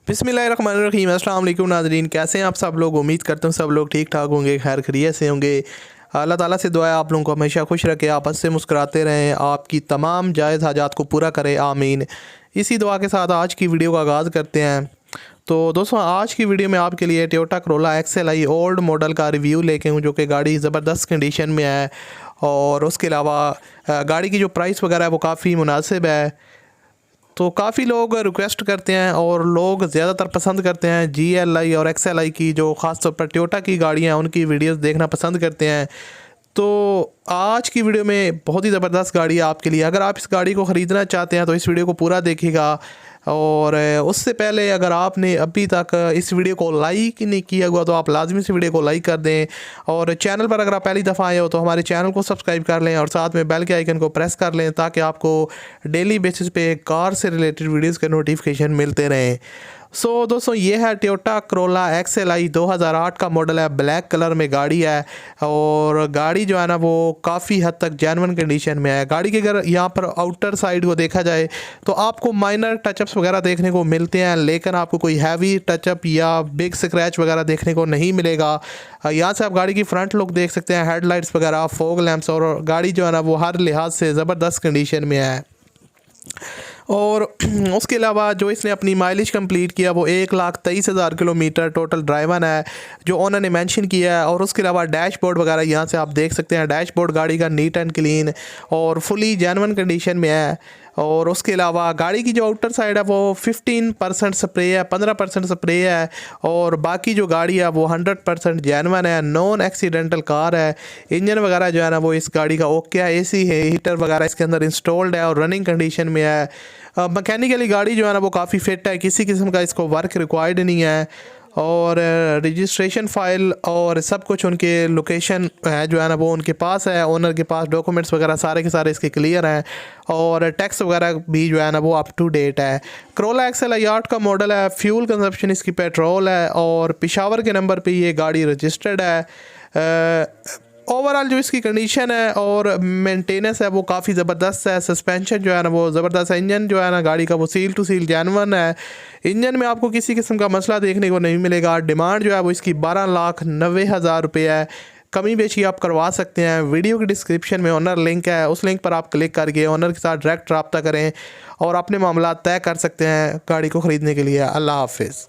बिस्मिल्लाहिर्रहमानिर्रहीम। अस्सलाम वालेकुम नाज़रीन, कैसे हैं आप सब लोग। उम्मीद करता हूँ सब लोग ठीक ठाक होंगे, खैर खैरियत से होंगे। अल्लाह ताला से दुआ है आप लोगों को हमेशा खुश रखे, आपस से मुस्कुराते रहें, आपकी तमाम जायज़ हाजात को पूरा करे, आमीन। इसी दुआ के साथ आज की वीडियो का आगाज़ करते हैं। तो दोस्तों, आज की वीडियो में आपके लिए Toyota Corolla XLI old model का रिव्यू लेके हूँ, जो कि गाड़ी ज़बरदस्त कंडीशन में है। और उसके अलावा गाड़ी की जो प्राइस वगैरह है वो काफ़ी मुनासिब है। तो काफ़ी लोग रिक्वेस्ट करते हैं और लोग ज़्यादातर पसंद करते हैं GLI और XLI की, जो ख़ास तौर पर टोयोटा की गाड़ियाँ हैं उनकी वीडियोस देखना पसंद करते हैं। तो आज की वीडियो में बहुत ही ज़बरदस्त गाड़ी है आपके लिए। अगर आप इस गाड़ी को ख़रीदना चाहते हैं तो इस वीडियो को पूरा देखिएगा। और उससे पहले अगर आपने अभी तक इस वीडियो को लाइक नहीं किया हुआ तो आप लाजमी से वीडियो को लाइक कर दें। और चैनल पर अगर आप पहली दफ़ा आए हो तो हमारे चैनल को सब्सक्राइब कर लें और साथ में बेल के आइकन को प्रेस कर लें, ताकि आपको डेली बेसिस पे कार से रिलेटेड वीडियोज़ के नोटिफिकेशन मिलते रहें। सो दोस्तों, ये है टोयोटा करोला XLI 2008 का मॉडल है, ब्लैक कलर में गाड़ी है। और गाड़ी जो है ना वो काफ़ी हद तक जेन्युइन कंडीशन में है। गाड़ी के अगर यहाँ पर आउटर साइड को देखा जाए तो आपको माइनर टचअप्स वगैरह देखने को मिलते हैं, लेकिन आपको कोई हैवी टचअप या बिग स्क्रैच वगैरह देखने को नहीं मिलेगा। यहाँ से आप गाड़ी की फ्रंट लुक देख सकते हैं, हेडलाइट्स वगैरह, फॉग लैंप्स, और गाड़ी जो है ना वो हर लिहाज से ज़बरदस्त कंडीशन में है। और उसके अलावा जो इसने अपनी माइलेज कंप्लीट किया वो 1,23,000 किलोमीटर टोटल ड्राइवन है, जो ओनर ने मेंशन किया है। और उसके अलावा डैशबोर्ड वगैरह यहाँ से आप देख सकते हैं, डैशबोर्ड गाड़ी का नीट एंड क्लीन और फुली जेन्युइन कंडीशन में है। और उसके अलावा गाड़ी की जो आउटर साइड है वो 15% स्प्रे है, 15% स्प्रे है, और बाकी जो गाड़ी है वो 100% जेन्युइन है, नॉन एक्सीडेंटल कार है। इंजन वगैरह जो है ना वो इस गाड़ी का ओके है, AC है, हीटर वगैरह इसके अंदर इंस्टॉल्ड है और रनिंग कंडीशन में है। मैकेनिकली गाड़ी जो है ना वो काफ़ी फिट है, किसी किस्म का इसको वर्क रिक्वायर्ड नहीं है। और रजिस्ट्रेशन फ़ाइल और सब कुछ उनके लोकेशन है जो है ना वो उनके पास है, ओनर के पास डॉक्यूमेंट्स वगैरह सारे के सारे इसके क्लियर हैं। और टैक्स वगैरह भी जो है ना वो अप टू डेट है। करोला XLI 8 का मॉडल है, फ्यूल कंजप्शन इसकी पेट्रोल है, और पेशावर के नंबर पे ये गाड़ी रजिस्टर्ड है। ओवरऑल जो इसकी कंडीशन है और मेंटेनेंस है वो काफ़ी ज़बरदस्त है। सस्पेंशन जो है ना वो ज़बरदस्त है। इंजन जो है ना गाड़ी का वो सील टू सील जेन्युइन है। इंजन में आपको किसी किस्म का मसला देखने को नहीं मिलेगा। डिमांड जो है वो इसकी 12,90,000 रुपये है। कमी बेशी आप करवा सकते हैं। वीडियो की डिस्क्रिप्शन में ओनर लिंक है, उस लिंक पर आप क्लिक करके ओनर के साथ डायरेक्ट रब्ता करें और अपने मामला तय कर सकते हैं गाड़ी को ख़रीदने के लिए। अल्लाह हाफिज़।